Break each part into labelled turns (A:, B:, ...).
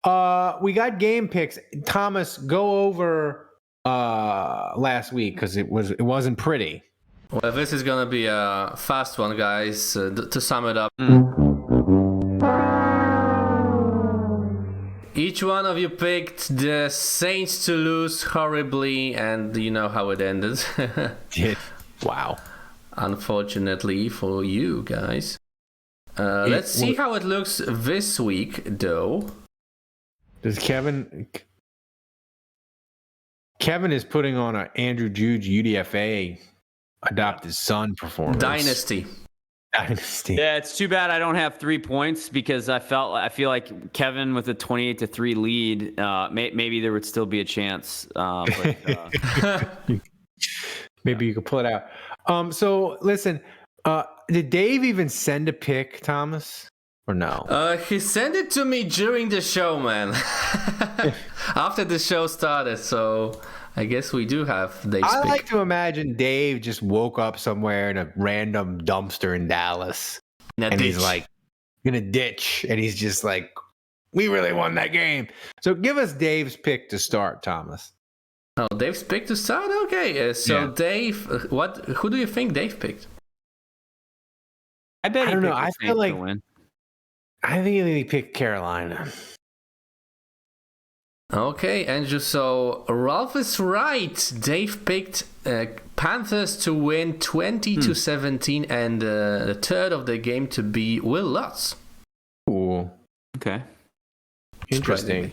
A: We got game picks. Thomas, go over last week because it wasn't pretty.
B: Well, this is gonna be a fast one, guys. To sum it up, each one of you picked the Saints to lose horribly, and you know how it ended.
A: Wow.
B: Unfortunately for you guys. Let's see how it looks this week, though.
A: Does Kevin is putting on an Andrew Juge UDFA adopted son performance.
B: Dynasty.
C: Yeah, it's too bad I don't have 3 points because I feel like Kevin with a 28-3 lead, maybe there would still be a chance.
A: Maybe you could pull it out. So listen, did Dave even send a pick, Thomas, or no?
B: He sent it to me during the show, man. After the show started, so I guess we do have Dave's pick.
A: I like to imagine Dave just woke up somewhere in a random dumpster in Dallas, and he's like in a ditch, and he's just like, "We really won that game." So give us Dave's pick to start, Thomas.
B: Oh, Dave's pick to start? Okay, so yeah. Dave, who do you think Dave picked?
C: I don't know.
A: I feel like I think he picked Carolina.
B: Okay, Andrew, so Ralph is right. Dave picked Panthers to win 20-17 and the third of the game to be Will Lutz.
A: Ooh.
C: Okay.
A: Interesting.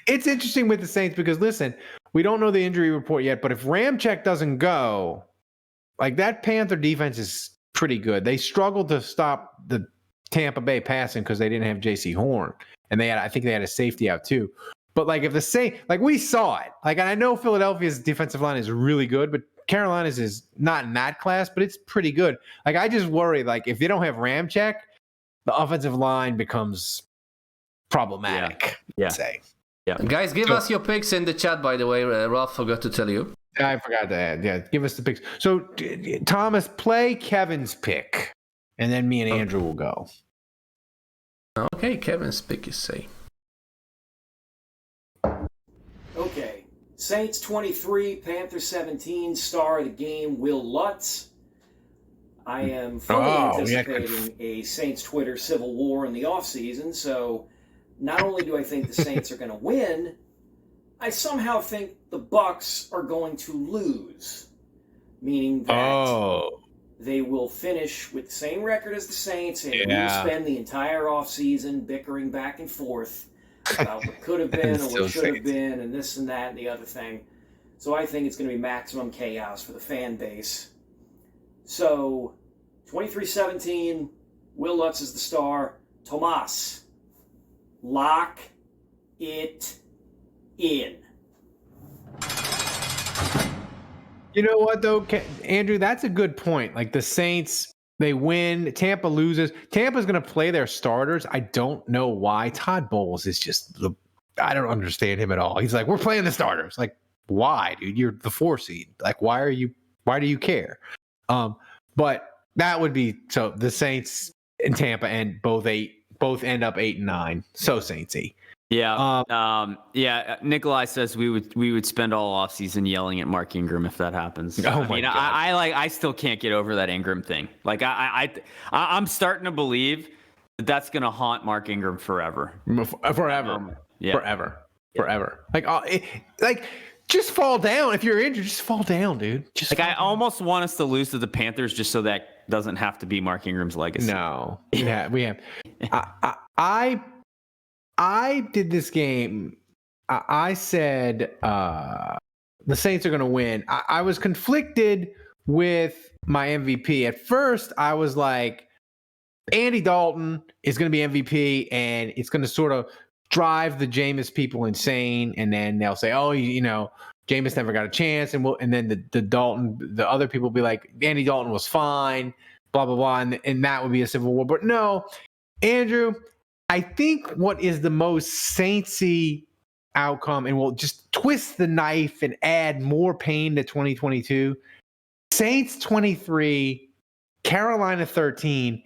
A: It's interesting with the Saints because, listen, we don't know the injury report yet, but if Ramczyk doesn't go, like that Panther defense is pretty good. They struggled to stop the Tampa Bay passing because they didn't have J.C. Horn, and I think they had a safety out too. But like if the Saints, like we saw it, like and I know Philadelphia's defensive line is really good, but Carolina's is not in that class, but it's pretty good. Like I just worry, like if they don't have Ramczyk, the offensive line becomes problematic.
C: Yeah.
A: I'd say.
B: Yeah. Guys, give us your picks in the chat, by the way. Ralph forgot to tell you.
A: I forgot to add. Yeah, give us the picks. So, Thomas, play Kevin's pick, and then me and Andrew will go.
B: Okay, Kevin's pick is say.
D: Okay. Saints 23, Panthers 17, star of the game, Will Lutz. I am fully anticipating a Saints Twitter civil war in the offseason, so not only do I think the Saints are going to win, I somehow think the Bucs are going to lose, meaning that they will finish with the same record as the Saints and will spend the entire offseason bickering back and forth about what could have been or what should have been and this and that and the other thing. So I think it's going to be maximum chaos for the fan base. So 23-17, Will Lutz is the star. Tomas, lock it in.
A: You know what, though, Andrew? That's a good point. Like the Saints, they win. Tampa loses. Tampa's going to play their starters. I don't know why. Todd Bowles is just I don't understand him at all. He's like, we're playing the starters. Like, why, dude? You're the 4 seed. Like, why do you care? But that would be so the Saints and Tampa and both end up 8-9. So Saintsy.
C: Yeah. Nikolai says we would spend all offseason yelling at Mark Ingram if that happens.
A: Oh my God.
C: I still can't get over that Ingram thing. Like I'm starting to believe that that's going to haunt Mark Ingram forever.
A: Forever. Like just fall down. If you're injured, just fall down, dude.
C: I almost want us to lose to the Panthers just so that doesn't have to be Mark Ingram's legacy.
A: No. Yeah, we have. I did this game. I said the Saints are going to win. I was conflicted with my MVP. At first, I was like, Andy Dalton is going to be MVP, and it's going to sort of drive the Jameis people insane. And then they'll say, oh, Jameis never got a chance. And then the other people will be like, Andy Dalton was fine, blah, blah, blah. And that would be a civil war. But no, Andrew, I think what is the most Saintsy outcome, and we'll just twist the knife and add more pain to 2022, Saints 23, Carolina 13,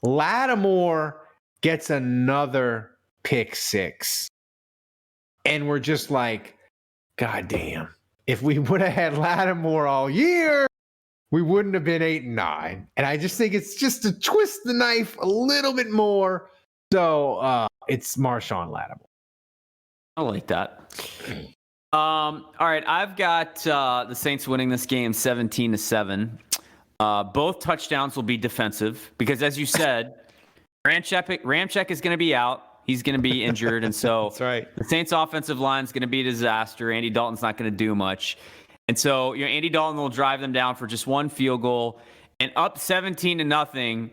A: Lattimore gets another pick 6. and we're just like, God damn, if we would have had Lattimore all year, we wouldn't have been 8-9. And I just think it's just to twist the knife a little bit more. So it's Marshawn Lattimore.
C: I like that. All right, I've got the Saints winning this game 17-7. Both touchdowns will be defensive because, as you said, Ramczyk is going to be out. He's going to be injured, and so
A: that's right.
C: The Saints' offensive line is going to be a disaster. Andy Dalton's not going to do much, and so Andy Dalton will drive them down for just one field goal, and up 17-0.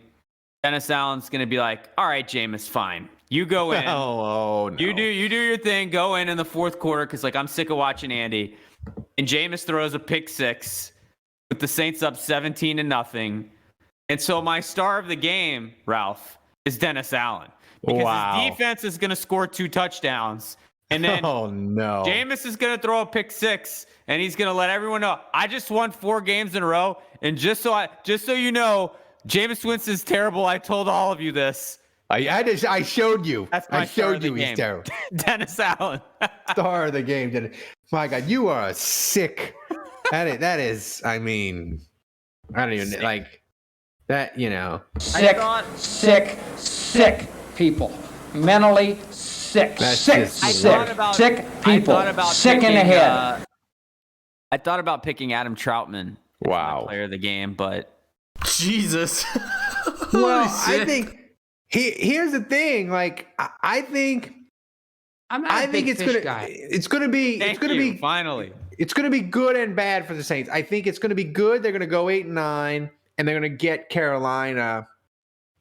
C: Dennis Allen's going to be like, "All right, Jameis, fine. You go in.
A: Oh, no.
C: You do your thing. Go in the fourth quarter because I'm sick of watching Andy." And Jameis throws a pick six with the Saints up 17-0. And so my star of the game, Ralph, is Dennis Allen. Because his defense is going to score 2 touchdowns. And then Jameis is going to throw a pick six, and he's going to let everyone know, I just won 4 games in a row. And just so you know, Jameis Winston's terrible. I told all of you this.
A: I showed you.
C: That's my
A: I showed you
C: he's
A: terrible.
C: Dennis Allen.
A: Star of the game. My God, you are a sick. That is, I mean, I don't even like that,
E: Sick people. Mentally sick. Sick people. Sick in the head.
C: I thought about picking Adam Troutman.
A: Wow.
C: Player of the game, but.
B: Jesus.
A: Well, I think here's the thing. Like, I think it's gonna be
C: finally.
A: It's gonna be good and bad for the Saints. I think it's gonna be good. They're gonna go 8-9, and they're gonna get Carolina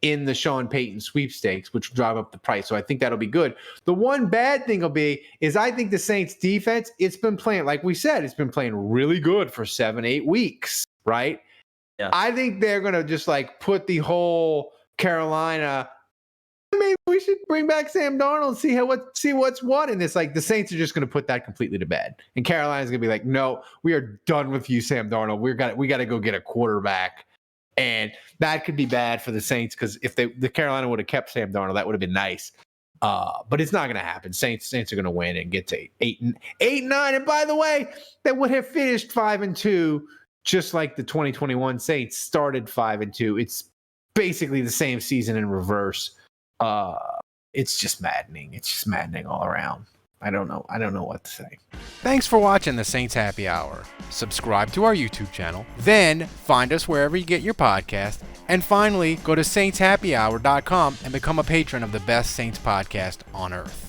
A: in the Sean Payton sweepstakes, which will drive up the price. So I think that'll be good. The one bad thing will be is I think the Saints defense, it's been playing, like we said, it's been playing really good for 7-8 weeks, right?
C: Yeah.
A: I think they're going to just like put the whole Carolina, maybe we should bring back Sam Darnold, see what's what in this. Like the Saints are just going to put that completely to bed. And Carolina's going to be like, no, we are done with you, Sam Darnold. We got to go get a quarterback. And that could be bad for the Saints because if the Carolina would have kept Sam Darnold, that would have been nice. But it's not going to happen. Saints are going to win and get to 8-9. And by the way, they would have finished 5-2, just like the 2021 Saints started 5-2. It's basically the same season in reverse. It's just maddening. It's just maddening all around. I don't know what to say.
F: Thanks for watching the Saints Happy Hour. Subscribe to our YouTube channel. Then find us wherever you get your podcast. And finally, go to saintshappyhour.com and become a patron of the best Saints podcast on earth.